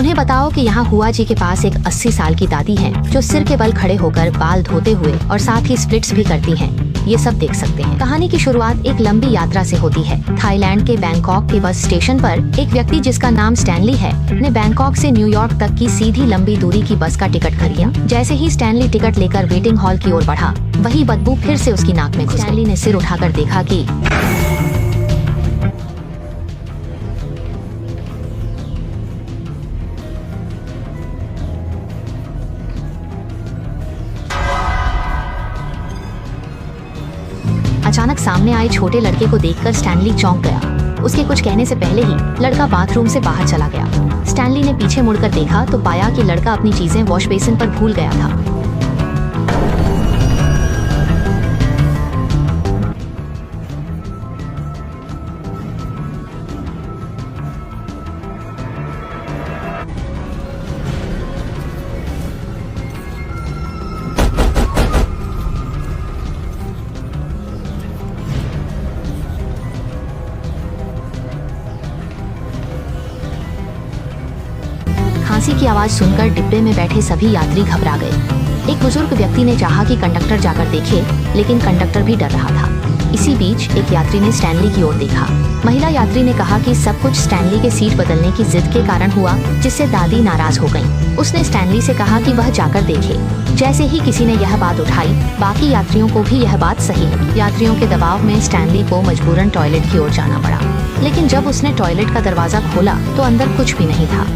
उन्हें बताओ कि यहाँ हुआ जी के पास एक 80 साल की दादी है जो सिर के बल खड़े होकर बाल धोते हुए और साथ ही स्प्लिट्स भी करती हैं। ये सब देख सकते हैं। कहानी की शुरुआत एक लंबी यात्रा से होती है। थाईलैंड के बैंकॉक के बस स्टेशन पर एक व्यक्ति जिसका नाम स्टैनली है ने बैंकॉक से न्यूयॉर्क तक की सीधी लंबी दूरी की बस का टिकट खरीदा। जैसे ही स्टैनली टिकट लेकर वेटिंग हॉल की ओर बढ़ा, वही बदबू फिर से उसकी नाक में घुस गई। स्टैनली ने सिर उठाकर देखा कि अचानक सामने आए छोटे लड़के को देखकर स्टैनली चौंक गया। उसके कुछ कहने से पहले ही लड़का बाथरूम से बाहर चला गया। स्टैनली ने पीछे मुड़कर देखा तो पाया कि लड़का अपनी चीजें वॉश बेसिन पर भूल गया था। खांसी की आवाज सुनकर डिब्बे में बैठे सभी यात्री घबरा गए। एक बुजुर्ग व्यक्ति ने चाहा कि कंडक्टर जाकर देखे, लेकिन कंडक्टर भी डर रहा था। इसी बीच एक यात्री ने स्टैनली की ओर देखा। महिला यात्री ने कहा कि सब कुछ स्टैनली के सीट बदलने की जिद के कारण हुआ, जिससे दादी नाराज हो गईं। उसने स्टैनली से कहा कि वह जाकर देखे। जैसे ही किसी ने यह बात उठाई, बाकी यात्रियों को भी यह बात सही लगी। यात्रियों के दबाव में स्टैनली को मजबूरन टॉयलेट की ओर जाना पड़ा, लेकिन जब उसने टॉयलेट का दरवाजा खोला तो अंदर कुछ भी नहीं था।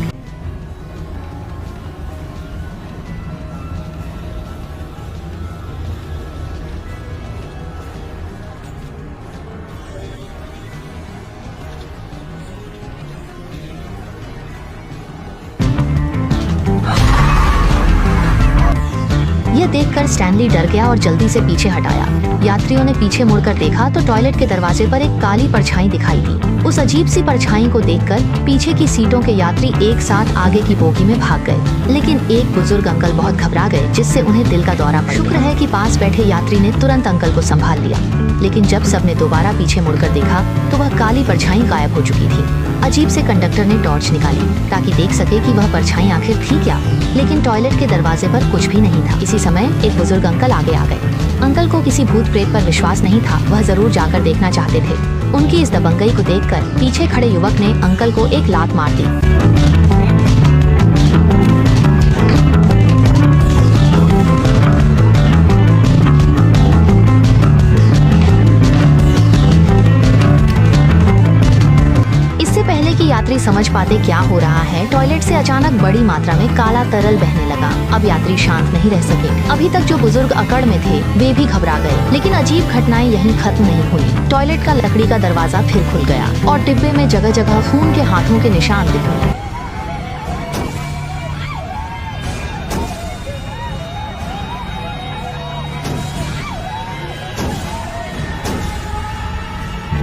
यह देखकर स्टैनली डर गया और जल्दी से पीछे हटाया। यात्रियों ने पीछे मुड़कर देखा तो टॉयलेट के दरवाजे पर एक काली परछाई दिखाई दी। उस अजीब सी परछाई को देखकर पीछे की सीटों के यात्री एक साथ आगे की बोगी में भाग गए, लेकिन एक बुजुर्ग अंकल बहुत घबरा गए, जिससे उन्हें दिल का दौरा पड़ गया। शुक्र है कि पास बैठे यात्री ने तुरंत अंकल को संभाल लिया, लेकिन जब सबने दोबारा पीछे मुड़कर देखा तो वह काली परछाई गायब हो चुकी थी। अजीब से कंडक्टर ने टॉर्च निकाली ताकि देख सके कि वह परछाई आखिर थी क्या, लेकिन टॉयलेट के दरवाजे पर कुछ भी नहीं था। इसी समय एक बुजुर्ग अंकल आगे आ गए। अंकल को किसी भूत प्रेत पर विश्वास नहीं था, वह जरूर जाकर देखना चाहते थे। उनकी इस दबंगई को देखकर पीछे खड़े युवक ने अंकल को एक लात मार दी। यात्री समझ पाते क्या हो रहा है, टॉयलेट से अचानक बड़ी मात्रा में काला तरल बहने लगा। अब यात्री शांत नहीं रह सके। अभी तक जो बुजुर्ग अकड़ में थे वे भी घबरा गए, लेकिन अजीब घटनाएं यहीं खत्म नहीं हुई। टॉयलेट का लकड़ी का दरवाजा फिर खुल गया और डिब्बे में जगह जगह खून के हाथों के निशान दिखे।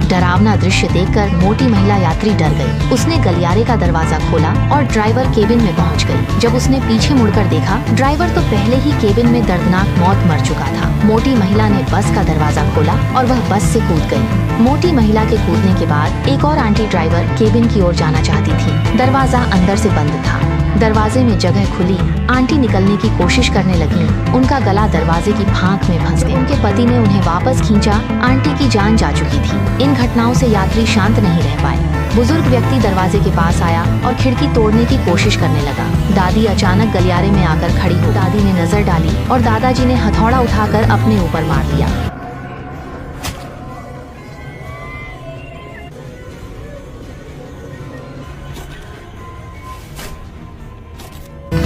डरावना दृश्य देखकर मोटी महिला यात्री डर गई। उसने गलियारे का दरवाजा खोला और ड्राइवर केबिन में पहुंच गई। जब उसने पीछे मुड़कर देखा, ड्राइवर तो पहले ही केबिन में दर्दनाक मौत मर चुका था। मोटी महिला ने बस का दरवाजा खोला और वह बस से कूद गई। मोटी महिला के कूदने के बाद एक और आंटी ड्राइवर केबिन की ओर जाना चाहती थी। दरवाजा अंदर से बंद था। दरवाजे में जगह खुली, आंटी निकलने की कोशिश करने लगी। उनका गला दरवाजे की फांक में फंस गया। उनके पति ने उन्हें वापस खींचा। आंटी की जान जा चुकी थी। इन घटनाओं से यात्री शांत नहीं रह पाए। बुजुर्ग व्यक्ति दरवाजे के पास आया और खिड़की तोड़ने की कोशिश करने लगा। दादी अचानक गलियारे में आकर खड़ी हो। दादी ने नजर डाली और दादाजी ने हथौड़ा उठाकर अपने ऊपर मार दिया।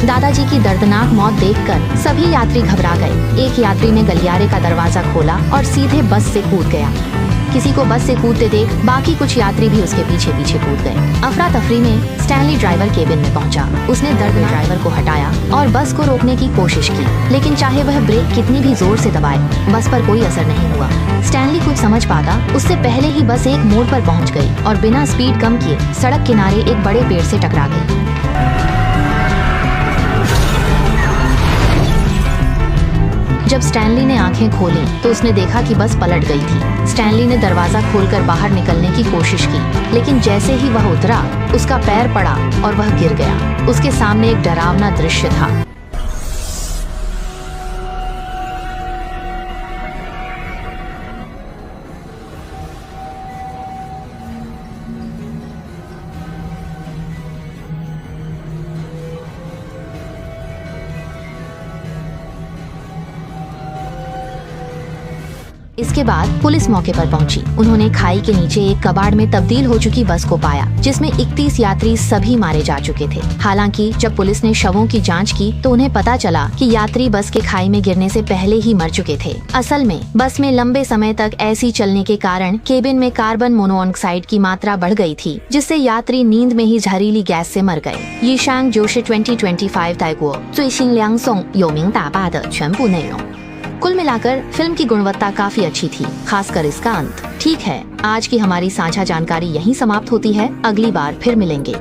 दादाजी की दर्दनाक मौत देखकर सभी यात्री घबरा गए। एक यात्री ने गलियारे का दरवाजा खोला और सीधे बस से कूद गया। किसी को बस से कूदते देख बाकी कुछ यात्री भी उसके पीछे पीछे कूद गए। अफरा तफरी में स्टैनली ड्राइवर केबिन में पहुंचा। उसने दर्दनाक ड्राइवर को हटाया और बस को रोकने की कोशिश की, लेकिन चाहे वह ब्रेक कितनी भी जोर से दबाए, बस पर कोई असर नहीं हुआ। स्टैनली कुछ समझ पाता उससे पहले ही बस एक मोड़ पर पहुंच गई और बिना स्पीड कम किए सड़क किनारे एक बड़े पेड़ से टकरा गई। जब स्टैनली ने आंखें खोली तो उसने देखा कि बस पलट गई थी। स्टैनली ने दरवाजा खोलकर बाहर निकलने की कोशिश की, लेकिन जैसे ही वह उतरा उसका पैर पड़ा और वह गिर गया। उसके सामने एक डरावना दृश्य था। इसके बाद पुलिस मौके पर पहुंची। उन्होंने खाई के नीचे एक कबाड़ में तब्दील हो चुकी बस को पाया, जिसमें 31 यात्री सभी मारे जा चुके थे। हालांकि जब पुलिस ने शवों की जांच की तो उन्हें पता चला कि यात्री बस के खाई में गिरने से पहले ही मर चुके थे। असल में बस में लंबे समय तक ऐसी चलने के कारण केबिन में कार्बन मोनोऑक्साइड की मात्रा बढ़ गई थी, जिससे यात्री नींद में ही जहरीली गैस से मर गए। ये शांग जोशी 2025 ताइगुओ 最新两宋有名打霸的全部内容। कुल मिलाकर फिल्म की गुणवत्ता काफी अच्छी थी, खासकर इसका अंत। ठीक है, आज की हमारी साझा जानकारी यहीं समाप्त होती है। अगली बार फिर मिलेंगे।